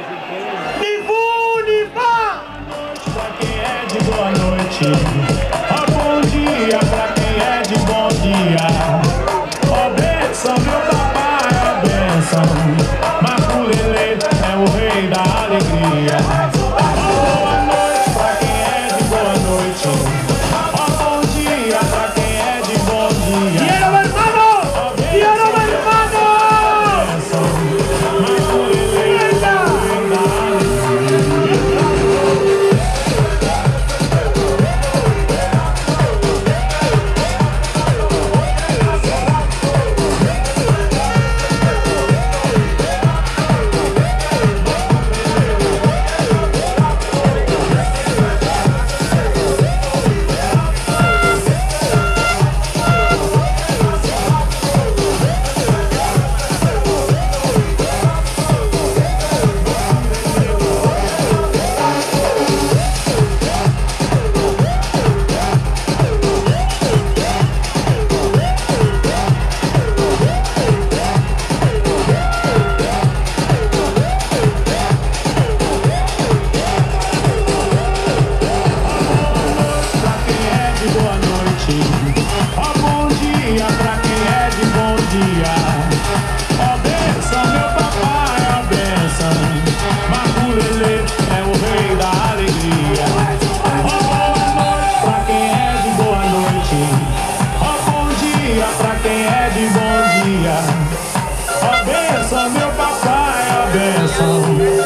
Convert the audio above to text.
Pra quem é de boa noite, ó bom dia pra quem é de bom dia. Ó benção, meu papai, ó benção. Maculelê é o rei da alegria. Ó boa noite pra quem é de boa noite. Ó bom dia pra quem é de bom dia. ¡Quiero mi hermano! ¡Quiero mi hermano! Maculelê é o rei da alegria. Ó bom dia pra quem é de bom dia. Ó benção, meu papai, ó benção. Maculelê é o rei da alegria. Ó boa noite pra quem é de boa noite. Ó bom dia pra quem é de bom dia. Ó benção, meu papai, ó benção.